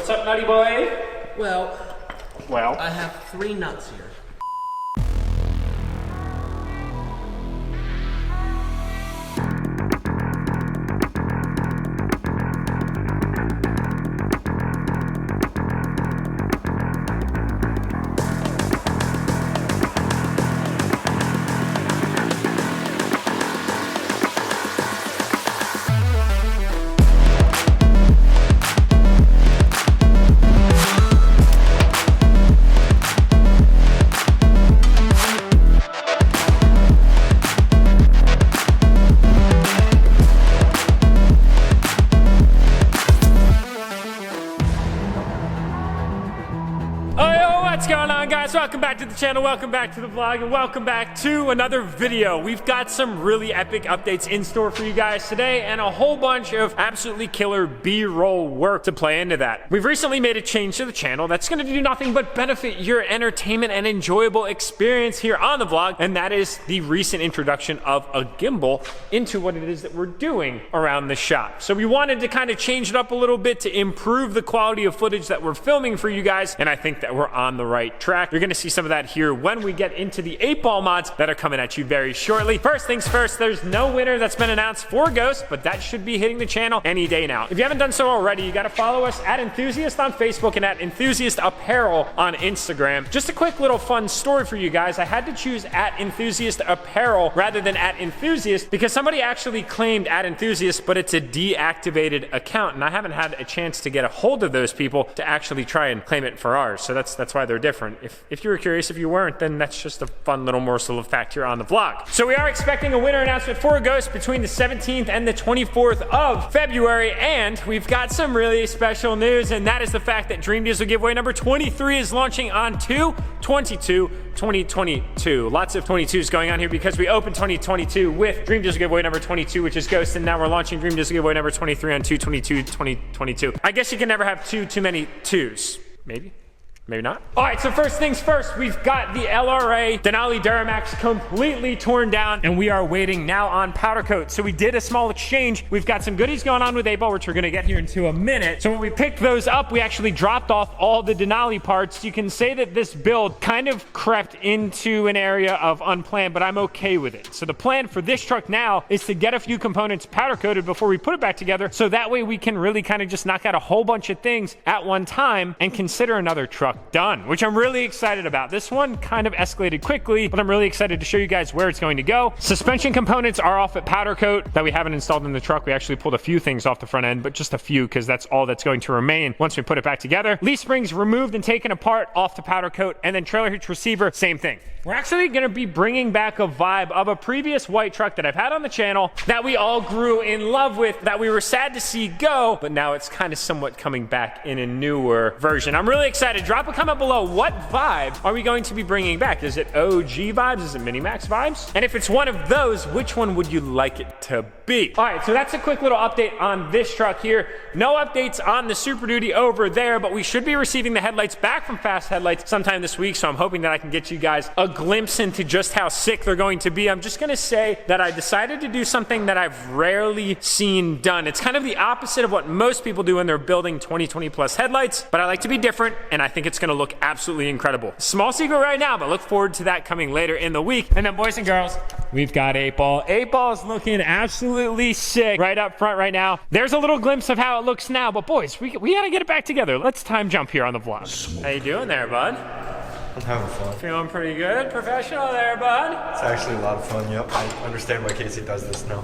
What's up, nutty boy? Well, I have 3 nuts here. What's going on, guys? Welcome back to the channel, welcome back to the vlog, and welcome back to another video. We've got some really epic updates in store for you guys today and a whole bunch of absolutely killer B-roll work to play into that. We've recently made a change to the channel that's going to do nothing but benefit your entertainment and enjoyable experience here on the vlog, and that is the recent introduction of a gimbal into what it is that we're doing around the shop. So we wanted to kind of change it up a little bit to improve the quality of footage that we're filming for you guys, and I think that we're on the right track. You're gonna see some of that here when we get into the 8-ball mods that are coming at you very shortly. First things first, there's no winner that's been announced for Ghost, but that should be hitting the channel any day now. If you haven't done so already, you gotta follow us at Enthusiast on Facebook and at Enthusiast Apparel on Instagram. Just a quick little fun story for you guys. I had to choose at Enthusiast Apparel rather than at Enthusiast because somebody actually claimed at Enthusiast, but it's a deactivated account, and I haven't had a chance to get a hold of those people to actually try and claim it for ours. So that's why they're different. If you were curious, if you weren't, then that's just a fun little morsel of fact here on the vlog. So we are expecting a winner announcement for Ghost between the 17th and the 24th of February, and we've got some really special news, and that is the fact that Dream Diesel giveaway number 23 is launching on 2/22/2022. Lots of 22s going on here because we opened 2022 with Dream Diesel giveaway number 22, which is Ghost, and now we're launching Dream Diesel giveaway number 23 on 2/22/2022. I guess you can never have too many twos. Maybe not. All right, so first things first, we've got the LRA Denali DURTYMAX completely torn down, and we are waiting now on powder coat. So we did a small exchange. We've got some goodies going on with 8-ball, which we're gonna get here into a minute. So when we picked those up, we actually dropped off all the Denali parts. You can say that this build kind of crept into an area of unplanned, but I'm okay with it. So the plan for this truck now is to get a few components powder coated before we put it back together, so that way we can really kind of just knock out a whole bunch of things at one time and consider another truck done, which I'm really excited about. This one kind of escalated quickly, but I'm really excited to show you guys where it's going to go. Suspension components are off at powder coat that we haven't installed in the truck. We actually pulled a few things off the front end, but just a few because that's all that's going to remain once we put it back together. Leaf springs removed and taken apart off the powder coat, and then trailer hitch receiver, same thing. We're actually gonna be bringing back a vibe of a previous white truck that I've had on the channel that we all grew in love with, that we were sad to see go, but now it's kind of somewhat coming back in a newer version. I'm really excited. Drop a comment below. What vibe are we going to be bringing back? Is it OG vibes? Is it Minimax vibes? And if it's one of those, which one would you like it to be? All right, so that's a quick little update on this truck here. No updates on the Super Duty over there, but we should be receiving the headlights back from Fast Headlights sometime this week, so I'm hoping that I can get you guys a glimpse into just how sick they're going to be. I'm just gonna say that I decided to do something that I've rarely seen done. It's kind of the opposite of what most people do when they're building 2020 plus headlights, but I like to be different, and I think it's gonna look absolutely incredible. Small secret right now, but look forward to that coming later in the week. And then boys and girls, we've got 8-ball. 8-ball is looking absolutely sick right up front right now. There's a little glimpse of how it looks now, but boys, we gotta get it back together. Let's time jump here on the vlog. How you doing there, bud? I'm having fun. Feeling pretty good? Professional there, bud? It's actually a lot of fun, yep. I understand why Casey does this now.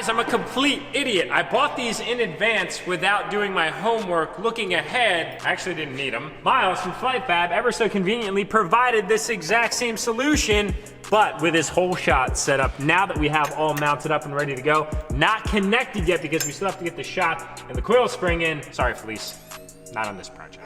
Guys, I'm a complete idiot. I bought these in advance without doing my homework, looking ahead. I actually didn't need them. Miles from Flight Fab ever so conveniently provided this exact same solution, but with his whole shot set up. Now that we have all mounted up and ready to go, not connected yet because we still have to get the shot and the coil spring in. Sorry, Felice, not on this project.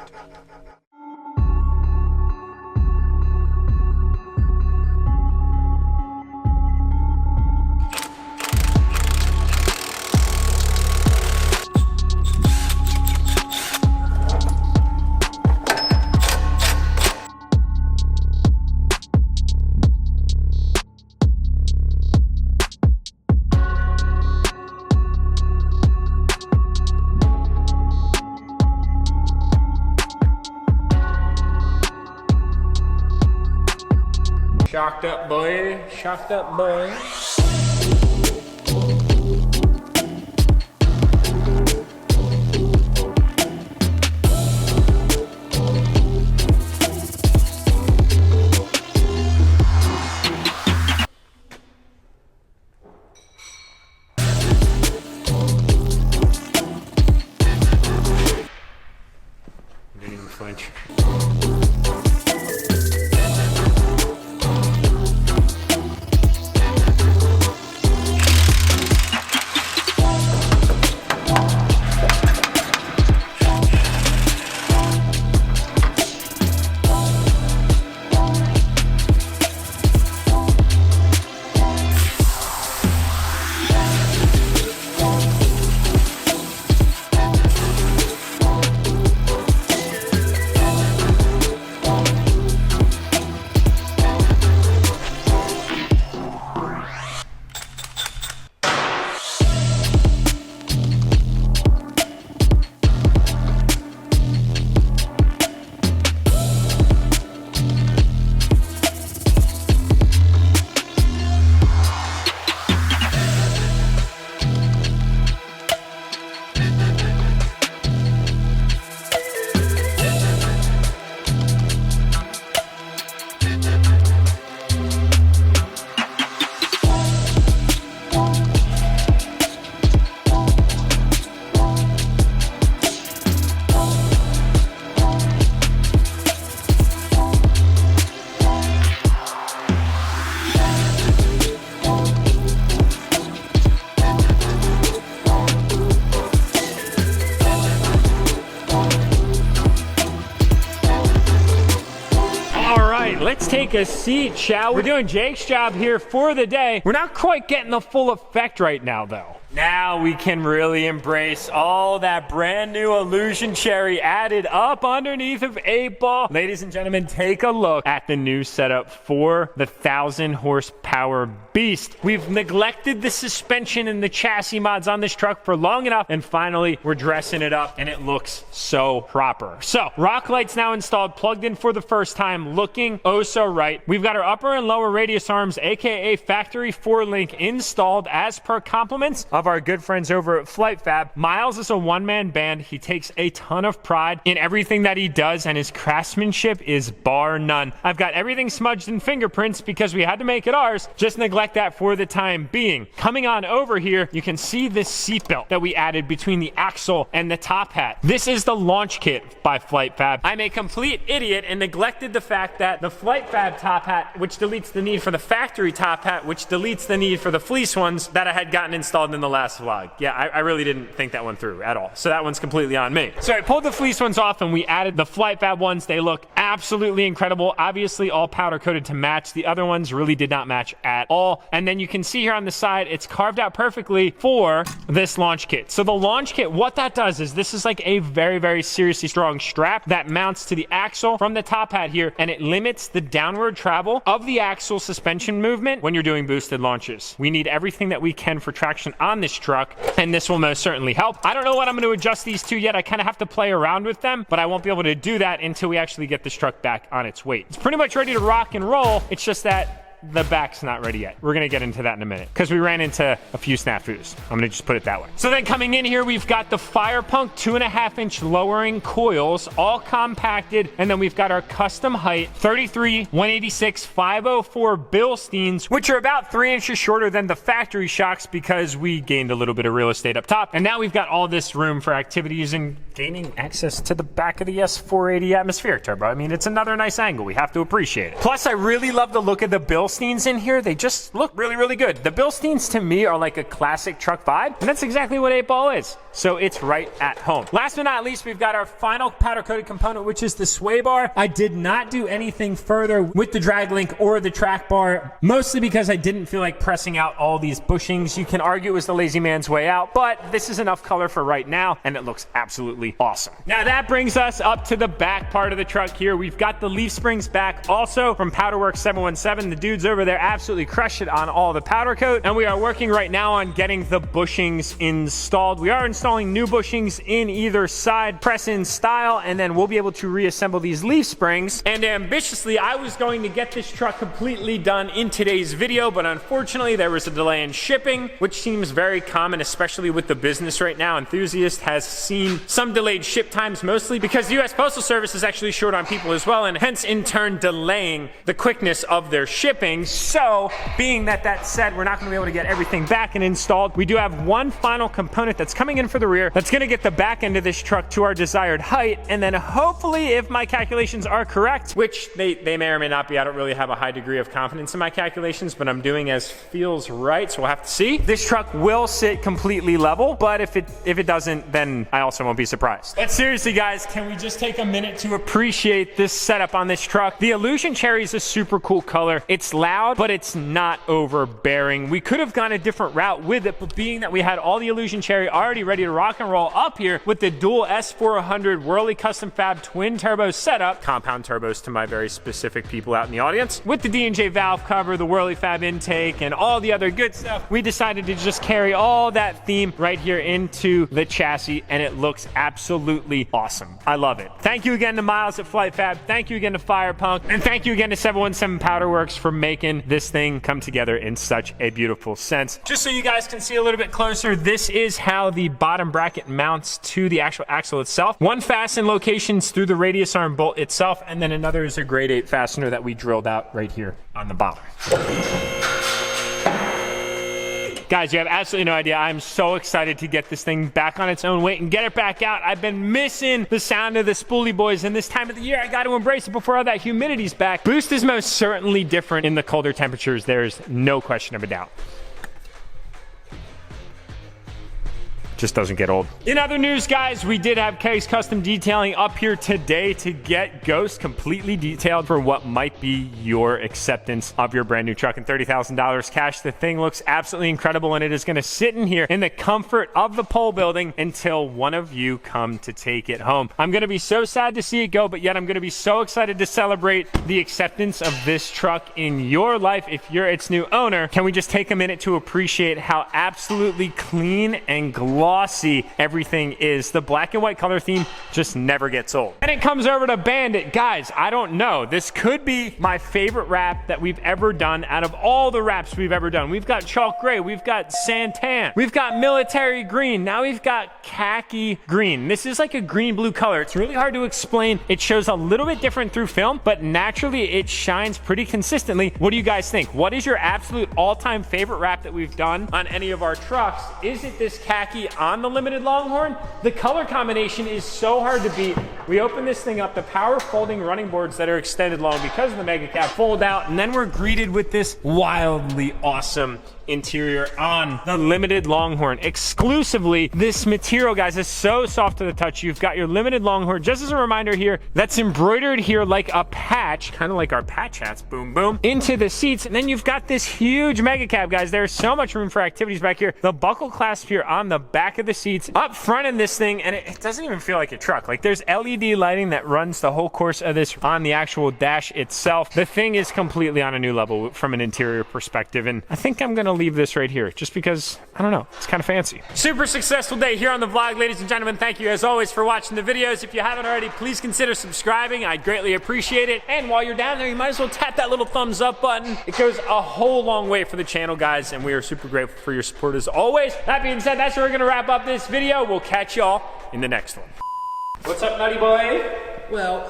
Shocked up, boy. Shocked up, boy. Didn't even flinch. Let's take a seat, shall we? We're doing Jake's job here for the day. We're not quite getting the full effect right now, though. Now we can really embrace all that brand new Illusion Cherry added up underneath of 8-ball. Ladies and gentlemen, take a look at the new setup for the 1,000 horsepower beast. We've neglected the suspension and the chassis mods on this truck for long enough, and finally we're dressing it up and it looks so proper. So rock lights now installed, plugged in for the first time, looking oh so right. We've got our upper and lower radius arms, aka factory 4-link, installed as per compliments of our good friends over at Flight Fab. Miles is a one-man band. He takes a ton of pride in everything that he does, and his craftsmanship is bar none. I've got everything smudged in fingerprints because we had to make it ours. Just neglect that for the time being. Coming on over here, you can see this seatbelt that we added between the axle and the top hat. This is the launch kit by Flight Fab. I'm a complete idiot and neglected the fact that the Flight Fab top hat, which deletes the need for the factory top hat, which deletes the need for the fleece ones that I had gotten installed in the last vlog. Yeah, I really didn't think that one through at all. So that one's completely on me. So I pulled the fleece ones off and we added the Flight Fab ones. They look absolutely incredible. Obviously all powder coated to match. The other ones really did not match at all. And then you can see here on the side, it's carved out perfectly for this launch kit. So the launch kit, what that does is this is like a very, very seriously strong strap that mounts to the axle from the top hat here, and it limits the downward travel of the axle suspension movement when you're doing boosted launches. We need everything that we can for traction on this truck, and this will most certainly help. I don't know what I'm going to adjust these to yet. I kind of have to play around with them, but I won't be able to do that until we actually get this truck back on its weight. It's pretty much ready to rock and roll. It's just that the back's not ready yet. We're gonna get into that in a minute because we ran into a few snafus. I'm gonna just put it that way. So then coming in here, we've got the Fire Punk 2.5-inch lowering coils, all compacted, and then we've got our custom height 33, 186, 504 Bilsteins, which are about 3 inches shorter than the factory shocks because we gained a little bit of real estate up top. And now we've got all this room for activities and gaining access to the back of the S480 atmospheric turbo. I mean, it's another nice angle. We have to appreciate it. Plus, I really love the look of the Bilsteins in here. They just look really, really good. The Bilsteins to me are like a classic truck vibe, and that's exactly what 8-Ball is. So it's right at home. Last but not least, we've got our final powder coated component, which is the sway bar. I did not do anything further with the drag link or the track bar, mostly because I didn't feel like pressing out all these bushings. You can argue it was the lazy man's way out, but this is enough color for right now, and it looks absolutely awesome. Now that brings us up to the back part of the truck here. We've got the leaf springs back also from Powderworks 717. The dudes over there absolutely crushed it on all the powder coat, and we are working right now on getting the bushings installed. We are installing new bushings in either side press-in style, and then we'll be able to reassemble these leaf springs. And ambitiously, I was going to get this truck completely done in today's video, but unfortunately there was a delay in shipping, which seems very common, especially with the business right now. Enthusiast has seen some delayed ship times, mostly because the US Postal Service is actually short on people as well, and hence in turn delaying the quickness of their shipping. So being that said, we're not going to be able to get everything back and installed. We do have one final component that's coming in for the rear that's going to get the back end of this truck to our desired height, and then hopefully, if my calculations are correct, which they may or may not be, I don't really have a high degree of confidence in my calculations, but I'm doing as feels right, so we'll have to see. This truck will sit completely level, but if it doesn't, then I also won't be surprised. But seriously guys, can we just take a minute to appreciate this setup on this truck? The Illusion Cherry is a super cool color. It's loud, but it's not overbearing. We could have gone a different route with it, but being that we had all the Illusion Cherry already ready to rock and roll up here with the dual S400 Whirly Custom Fab twin turbo setup, compound turbos to my very specific people out in the audience, with the D&J valve cover, the Whirly Fab intake, and all the other good stuff, we decided to just carry all that theme right here into the chassis, and it looks absolutely awesome. I love it. Thank you again to Miles at Flight Fab. Thank you again to Fire Punk, and thank you again to 717 Powderworks for making this thing come together in such a beautiful sense. Just so you guys can see a little bit closer, this is how the bottom bracket mounts to the actual axle itself. One fasten locations through the radius arm bolt itself, and then another is a grade 8 fastener that we drilled out right here on the bottom. Guys, you have absolutely no idea. I'm so excited to get this thing back on its own weight and get it back out. I've been missing the sound of the spoolie boys, and this time of the year, I got to embrace it before all that humidity's back. Boost is most certainly different in the colder temperatures. There's no question of a doubt. Just doesn't get old. In other news, guys, we did have Case Custom Detailing up here today to get Ghost completely detailed for what might be your acceptance of your brand new truck and $30,000 cash. The thing looks absolutely incredible, and it is going to sit in here in the comfort of the pole building until one of you come to take it home. I'm going to be so sad to see it go, but yet I'm going to be so excited to celebrate the acceptance of this truck in your life if you're its new owner. Can we just take a minute to appreciate how absolutely clean and glossy everything is? The black and white color theme just never gets old. And it comes over to Bandit. Guys, I don't know. This could be my favorite wrap that we've ever done out of all the wraps we've ever done. We've got chalk gray, we've got santan, we've got military green, now we've got khaki green. This is like a green blue color. It's really hard to explain. It shows a little bit different through film, but naturally it shines pretty consistently. What do you guys think? What is your absolute all-time favorite wrap that we've done on any of our trucks? Is it this khaki on the Limited Longhorn? The color combination is so hard to beat. We open this thing up, the power folding running boards that are extended long because of the mega cab fold out, and then we're greeted with this wildly awesome interior on the Limited Longhorn. Exclusively, this material, guys, is so soft to the touch. You've got your Limited Longhorn, just as a reminder here, that's embroidered here like a patch, kind of like our patch hats, boom, boom, into the seats. And then you've got this huge mega cab, guys. There's so much room for activities back here. The buckle clasp here on the back of the seats, up front in this thing, and it doesn't even feel like a truck. Like, there's LED LED lighting that runs the whole course of this on the actual dash itself. The thing is completely on a new level from an interior perspective, and I think I'm gonna leave this right here just because, I don't know, it's kind of fancy. Super successful day here on the vlog, ladies and gentlemen. Thank you as always for watching the videos. If you haven't already, please consider subscribing. I'd greatly appreciate it. And while you're down there, you might as well tap that little thumbs up button. It goes a whole long way for the channel, guys, and we are super grateful for your support as always. That being said, that's where we're gonna wrap up this video. We'll catch y'all in the next one. What's up, nutty boy? Well,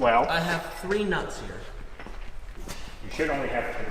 I have 3 nuts here. You should only have 3.